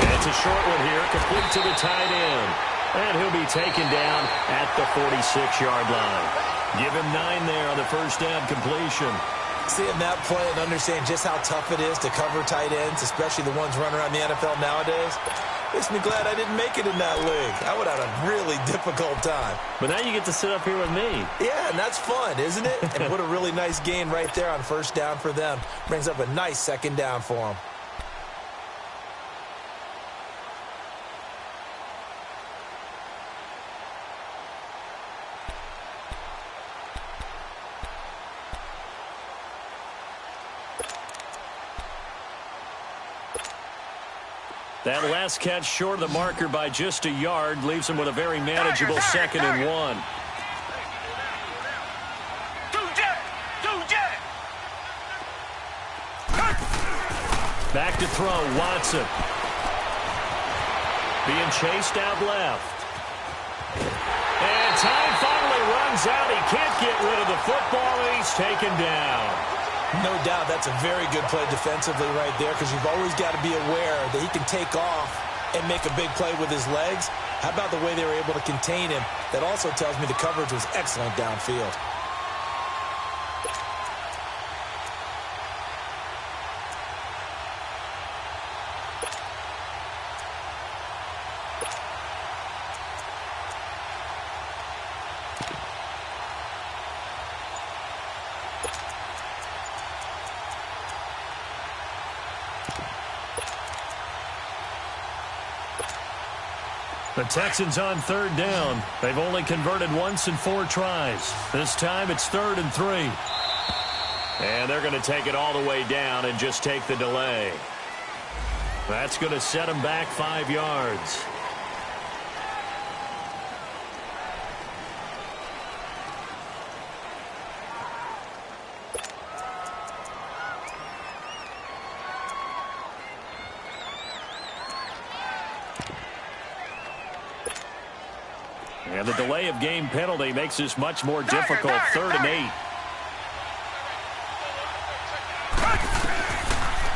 And it's a short one here, complete to the tight end. And he'll be taken down at the 46-yard line. Give him 9 there on the first down completion. Seeing that play and understanding just how tough it is to cover tight ends, especially the ones running around the NFL nowadays, makes me glad I didn't make it in that league. I would have had a really difficult time. But now you get to sit up here with me. Yeah, and that's fun, isn't it? And what a really nice gain right there on first down for them. Brings up a nice 2nd down for them. That last catch short of the marker by just a yard leaves him with a very manageable 2nd and 1. Back to throw, Watson. Being chased out left. And time finally runs out. He can't get rid of the football, and he's taken down. No doubt that's a very good play defensively right there, because you've always got to be aware that he can take off and make a big play with his legs. How about the way they were able to contain him? That also tells me the coverage was excellent downfield. The Texans on 3rd down. They've only converted once in 4 tries. This time it's 3rd and 3. And they're going to take it all the way down and just take the delay. That's going to set them back 5 yards. And the delay of game penalty makes this much more difficult. 3rd and 8.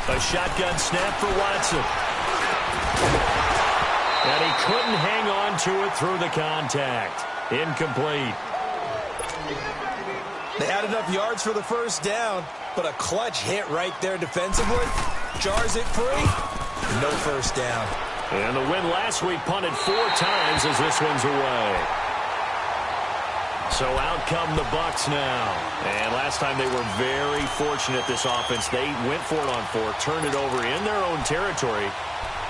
A shotgun snap for Watson. And he couldn't hang on to it through the contact. Incomplete. They had enough yards for the first down, but a clutch hit right there defensively. Jars it free. No first down. And the win last week punted 4 times as this one's away. So out come the Bucs now. And last time they were very fortunate, this offense. They went for it on 4, turned it over in their own territory,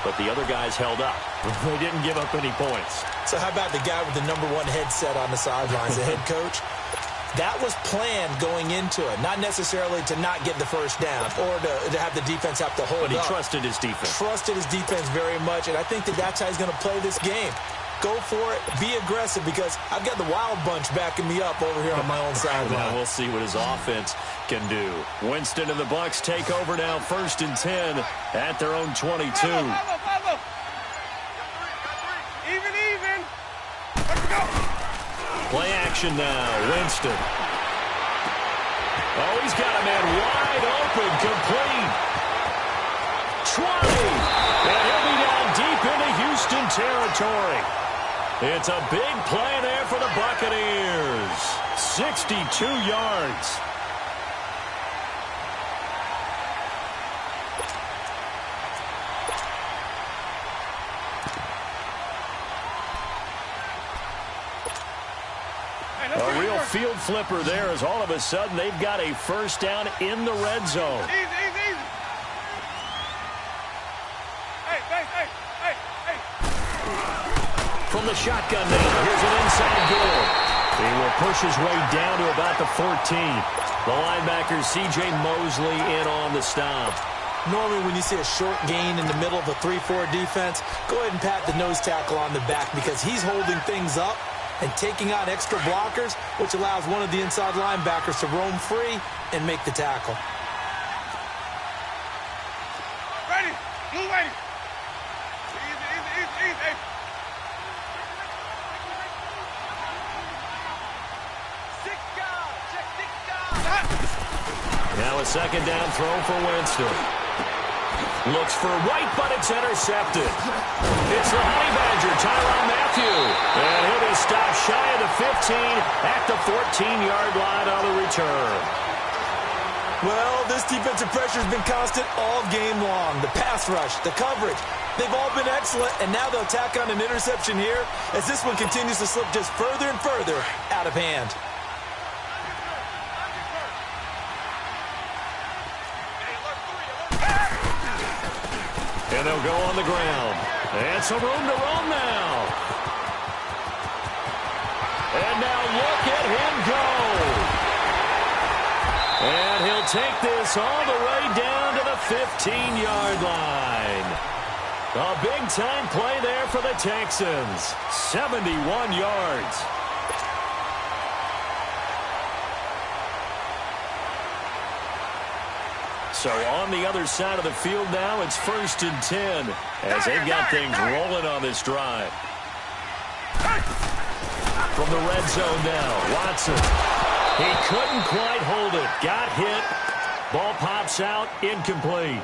but the other guys held up. They didn't give up any points. So how about the guy with the #1 headset on the sidelines, the head coach? That was planned going into it, not necessarily to not get the first down or to have the defense have to hold up. But he trusted his defense. Trusted his defense very much, and I think that's how he's going to play this game. Go for it. Be aggressive, because I've got the wild bunch backing me up over here on my own sideline. Now we'll see what his offense can do. Winston and the Bucs take over now, 1st and 10 at their own 22. Follow. Even. Let's go. Play action now. Winston. Oh, he's got a man wide open, complete. 20. And he'll be down deep into Houston territory. It's a big play there for the Buccaneers. 62 yards. A real field flipper there, as all of a sudden they've got a first down in the red zone. Easy. Hey. From the shotgun now, here's an inside goal. He will push his way down to about the 14. The linebacker, C.J. Mosley, in on the stop. Normally, when you see a short gain in the middle of a 3-4 defense, go ahead and pat the nose tackle on the back, because he's holding things up and taking out extra blockers, which allows one of the inside linebackers to roam free and make the tackle. Ready. Blue ready. Easy. Now a second down throw for Winston. Looks for right, but it's intercepted. It's the Honey Badger, Tyrann Mathieu. And he'll be stopped shy of the 15 at the 14-yard line on the return. Well, this defensive pressure has been constant all game long. The pass rush, the coverage, they've all been excellent, and now they'll tack on an interception here as this one continues to slip just further and further out of hand. And they'll go on the ground. And some room to roam now. And now look at him go. And he'll take this all the way down to the 15-yard line. A big-time play there for the Texans. 71 yards. So on the other side of the field now, it's 1st and 10 as they've got things rolling on this drive. From the red zone now, Watson. He couldn't quite hold it. Got hit. Ball pops out, incomplete.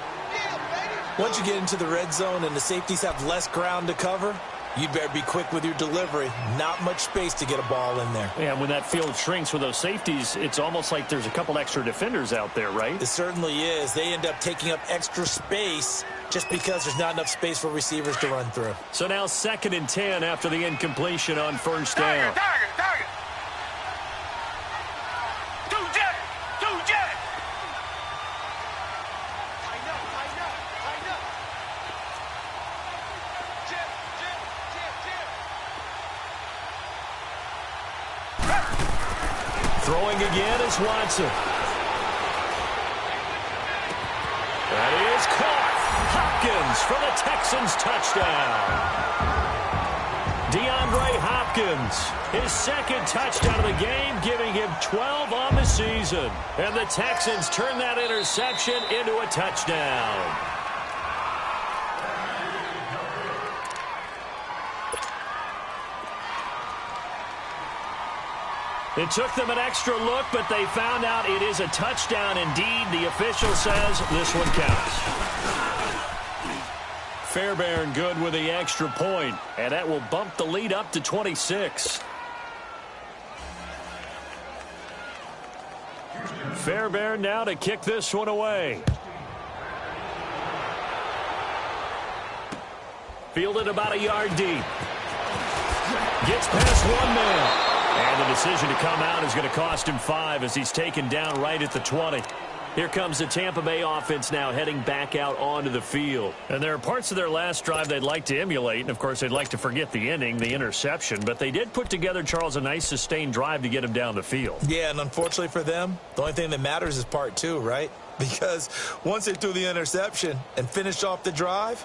Once you get into the red zone and the safeties have less ground to cover, you better be quick with your delivery. Not much space to get a ball in there. Yeah, when that field shrinks with those safeties, it's almost like there's a couple extra defenders out there, right? It certainly is. They end up taking up extra space just because there's not enough space for receivers to run through. So now 2nd and 10 after the incompletion on 1st down. Target. Two jet. Throwing again is Watson. That is caught. Hopkins for the Texans touchdown. DeAndre Hopkins, his 2nd touchdown of the game, giving him 12 on the season. And the Texans turn that interception into a touchdown. It took them an extra look, but they found out it is a touchdown indeed. The official says this one counts. Fairbairn good with the extra point, and that will bump the lead up to 26. Fairbairn now to kick this one away. Fielded about a yard deep. Gets past one man. And the decision to come out is going to cost him 5 as he's taken down right at the 20. Here comes the Tampa Bay offense now heading back out onto the field. And there are parts of their last drive they'd like to emulate. And, of course, they'd like to forget the inning, the interception. But they did put together, Charles, a nice sustained drive to get him down the field. Yeah, and unfortunately for them, the only thing that matters is part 2, right? Because once they threw the interception and finished off the drive,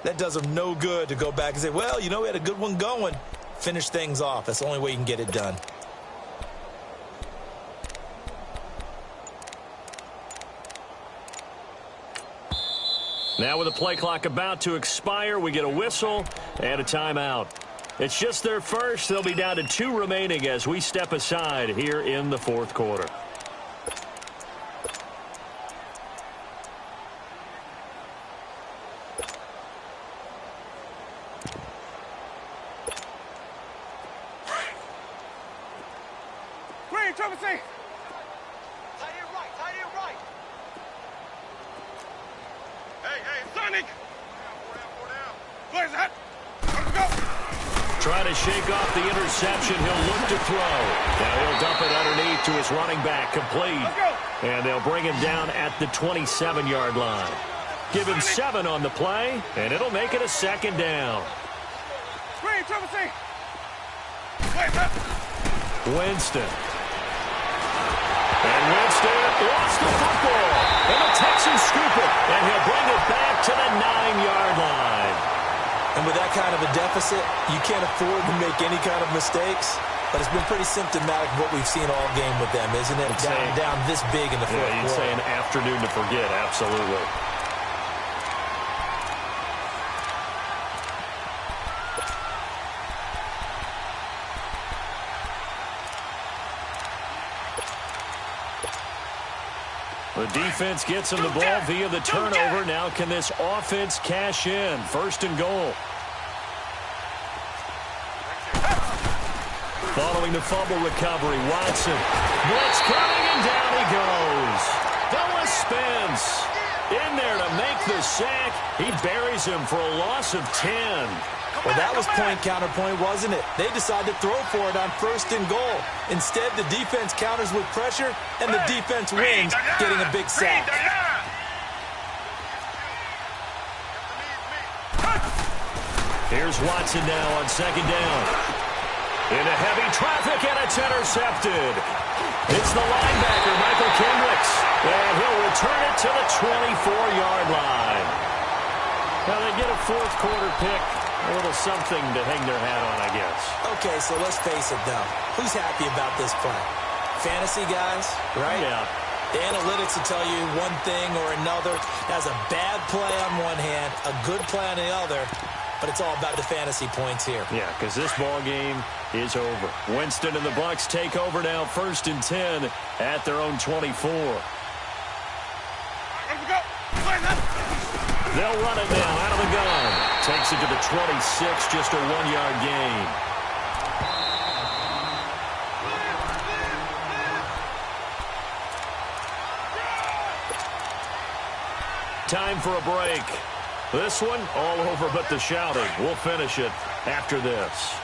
that does them no good to go back and say, well, you know, we had a good one going. Finish things off. That's the only way you can get it done. Now with the play clock about to expire, we get a whistle and a timeout. It's just their first. They'll be down to 2 remaining as we step aside here in the 4th quarter. Green, Trevor, say. Sonic! Where's that? Let's go! Trying to shake off the interception. He'll look to throw. Now he'll dump it underneath to his running back. Complete. And they'll bring him down at the 27-yard line. Give him 7 on the play, and it'll make it a 2nd down. Green, Trevor, say. Where's that? Winston. And Winston lost the football. And the Texans scoop it. And he'll bring it back to the 9-yard line. And with that kind of a deficit, you can't afford to make any kind of mistakes. But it's been pretty symptomatic of what we've seen all game with them, isn't it? Down this big in the 4th quarter. You'd say an afternoon to forget, absolutely. The defense gets him the ball via the turnover. Now can this offense cash in? 1st and goal. Following the fumble recovery, Watson. Blitz coming, and down he goes. Dallas Spence in there to make the sack. He buries him for a loss of 10. Well, that was point counterpoint, wasn't it? They decided to throw for it on 1st and goal. Instead, the defense counters with pressure, and the defense wins, getting a big sack. Here's Watson now on 2nd down. Into heavy traffic, and it's intercepted. It's the linebacker, Michael Kendricks, and he'll return it to the 24-yard line. Now they get a 4th quarter pick. A little something to hang their hat on, I guess. Okay, so let's face it, though. Who's happy about this play? Fantasy guys, right? Yeah. The analytics will tell you one thing or another. That's a bad play on one hand, a good play on the other, but it's all about the fantasy points here. Yeah, because this ball game is over. Winston and the Bucs take over now, 1st and 10 at their own 24. Let's go! They'll run it now out of the gun. Takes it to the 26, just a 1-yard gain. Time for a break. This one, all over but the shouting. We'll finish it after this.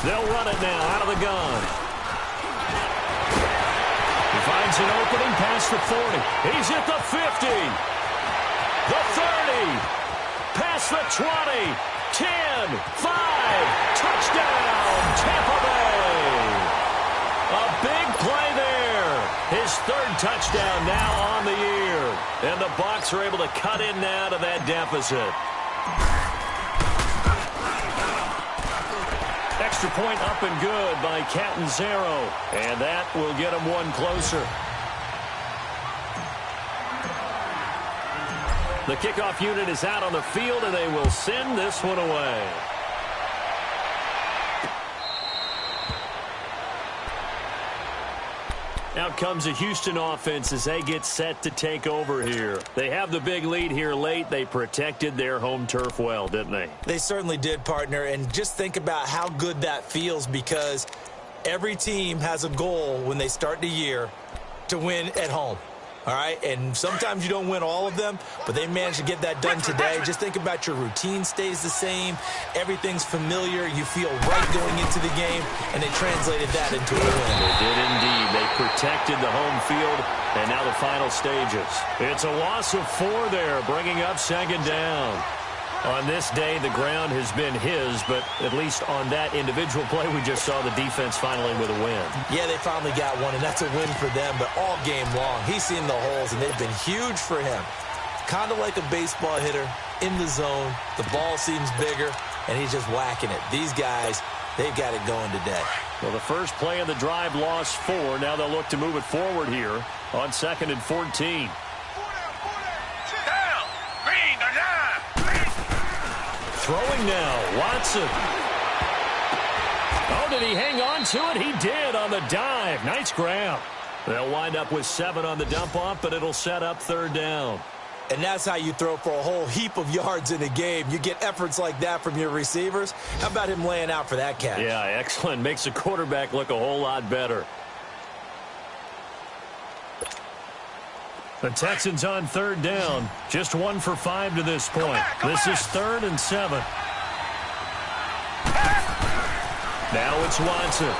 They'll run it now out of the gun. He finds an opening past the 40. He's at the 50. The 30. Past the 20. 10. 5. Touchdown, Tampa Bay. A big play there. His 3rd touchdown now on the year. And the Bucs are able to cut in now to that deficit. Extra point up and good by Catanzaro. And that will get him one closer. The kickoff unit is out on the field, and they will send this one away. Out comes the Houston offense as they get set to take over here. They have the big lead here late. They protected their home turf well, didn't they? They certainly did, partner. And just think about how good that feels, because every team has a goal when they start the year to win at home. all right? And sometimes you don't win all of them, but they managed to get that done today. Just think about your routine stays the same. Everything's familiar. You feel right going into the game, and they translated that into a win. They did indeed. They protected the home field, and now the final stages. It's a loss of 4 there, bringing up second down. On this day, the ground has been his, but at least on that individual play, we just saw the defense finally with a win. Yeah, they finally got one, and that's a win for them, but all game long, he's seen the holes, and they've been huge for him. Kind of like a baseball hitter in the zone. The ball seems bigger, and he's just whacking it. These guys, they've got it going today. Well, the first play of the drive lost 4. Now they'll look to move it forward here on 2nd and 14. Throwing now, Watson. Oh, did he hang on to it? He did on the dive. Nice grab. They'll wind up with 7 on the dump-off, but it'll set up 3rd down. And that's how you throw for a whole heap of yards in a game. You get efforts like that from your receivers. How about him laying out for that catch? Yeah, excellent. Makes the quarterback look a whole lot better. The Texans on 3rd down. Just 1 for 5 to this point. This is 3rd and 7. Now it's Watson.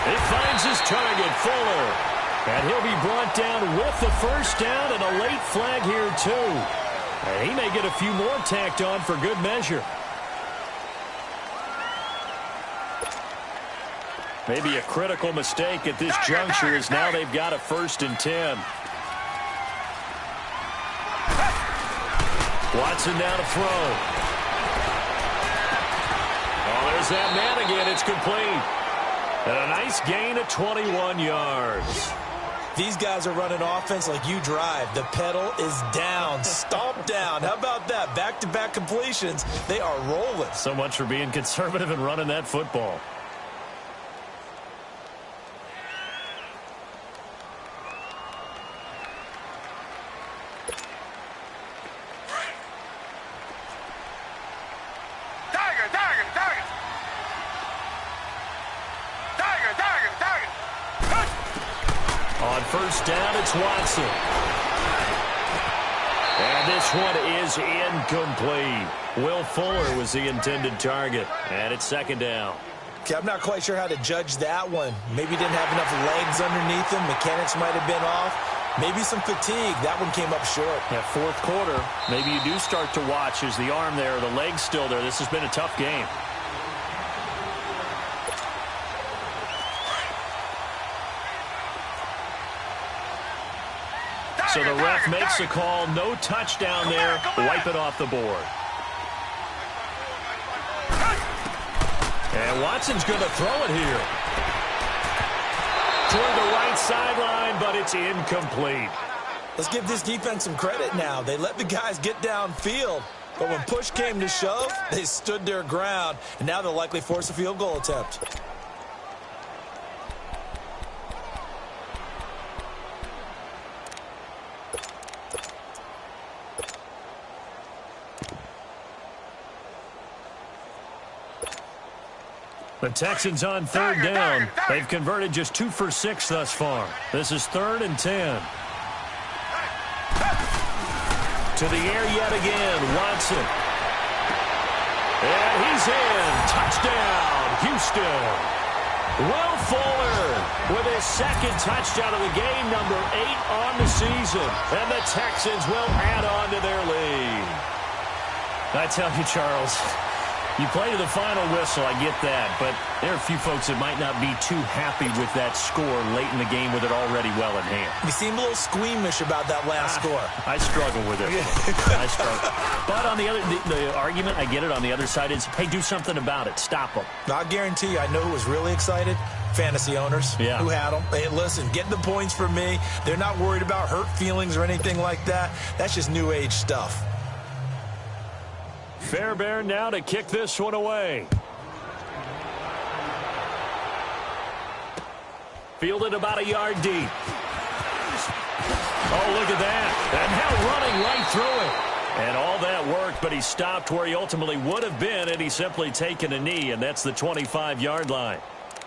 He finds his target, Fuller. And he'll be brought down with the first down and a late flag here, too. And he may get a few more tacked on for good measure. Maybe a critical mistake at this juncture as now they've got a 1st and 10. Watson now to throw. Oh, there's that man again. It's complete. And a nice gain of 21 yards. These guys are running offense like you drive. The pedal is down, stomp down. How about that? Back-to-back completions. They are rolling. So much for being conservative and running that football. On 1st down, it's Watson. And this one is incomplete. Will Fuller was the intended target. And it's 2nd down. Okay, I'm not quite sure how to judge that one. Maybe didn't have enough legs underneath him. Mechanics might have been off. Maybe some fatigue. That one came up short. That 4th quarter, maybe you do start to watch. Is the arm there, the leg's still there? This has been a tough game. So the ref makes a call. No touchdown there. Wipe it off the board. And Watson's going to throw it here. Toward the right sideline, but it's incomplete. Let's give this defense some credit now. They let the guys get downfield. But when push came to shove, they stood their ground. And now they'll likely force a field goal attempt. The Texans on 3rd down. They've converted just 2 for 6 thus far. This is 3rd and 10. To the air yet again, Watson. And he's in. Touchdown, Houston. Will Fuller with his 2nd touchdown of the game, number 8 on the season. And the Texans will add on to their lead. I tell you, Charles, you play to the final whistle, I get that, but there are a few folks that might not be too happy with that score late in the game with it already well in hand. You seem a little squeamish about that last score. I struggle with it. I struggle. But on the other, the argument, I get it, on the other side is, hey, do something about it. Stop them. I guarantee you, I know who was really excited. Fantasy owners who had them. Hey, listen, get the points for me. They're not worried about hurt feelings or anything like that. That's just new age stuff. Fairbairn now to kick this one away. Fielded about a yard deep. Oh, look at that. And now running right through it. And all that worked, but he stopped where he ultimately would have been, and he's simply taken a knee, and that's the 25-yard line.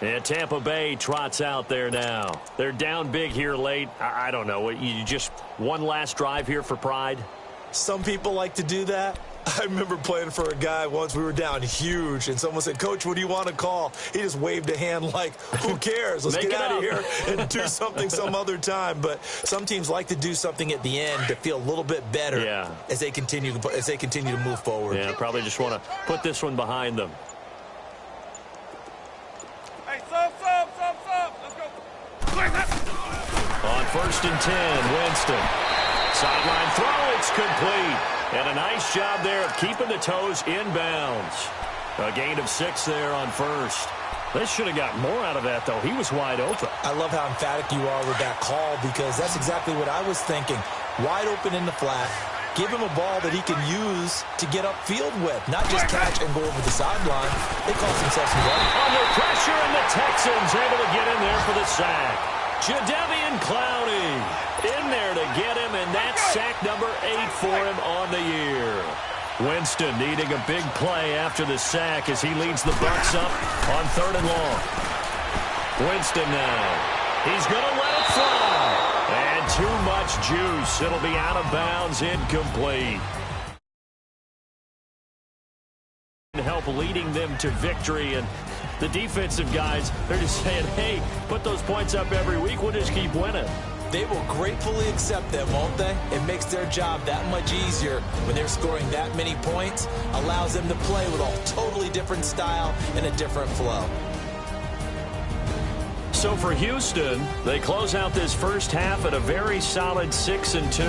And Tampa Bay trots out there now. They're down big here late. I don't know. You just one last drive here for pride? Some people like to do that. I remember playing for a guy once. We were down huge, and someone said, "Coach, what do you want to call?" He just waved a hand like, who cares? Let's get out of here and do something some other time. But some teams like to do something at the end to feel a little bit better as they continue to move forward. Yeah, probably just want to put this one behind them. Hey, sub. Let's go. On 1st and 10, Winston. Sideline throw, it's complete. And a nice job there of keeping the toes inbounds. A gain of 6 there on 1st. They should have got more out of that, though. He was wide open. I love how emphatic you are with that call, because that's exactly what I was thinking. Wide open in the flat. Give him a ball that he can use to get upfield with, not just catch and go over the sideline. They cost themselves some running. Under pressure, and the Texans able to get in there for the sack. Jadeveon Clowney in there to get him, and that's sack number 8 for him on the year. Winston needing a big play after the sack as he leads the Bucs up on 3rd and long. Winston now. He's going to let it fly. And too much juice. It'll be out of bounds, incomplete. Help leading them to victory, and the defensive guys, they're just saying, hey, put those points up every week. We'll just keep winning. They will gratefully accept them, won't they? It makes their job that much easier when they're scoring that many points. Allows them to play with a totally different style and a different flow. So for Houston, they close out this first half at a very solid 6-2.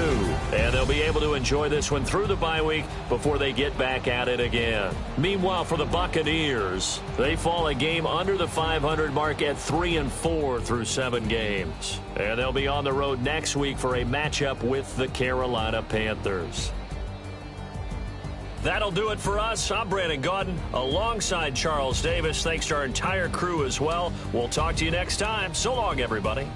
And they'll be able to enjoy this one through the bye week before they get back at it again. Meanwhile, for the Buccaneers, they fall a game under the 500 mark at 3-4 through 7 games. And they'll be on the road next week for a matchup with the Carolina Panthers. That'll do it for us. I'm Brandon Gaudin alongside Charles Davis. Thanks to our entire crew as well. We'll talk to you next time. So long, everybody.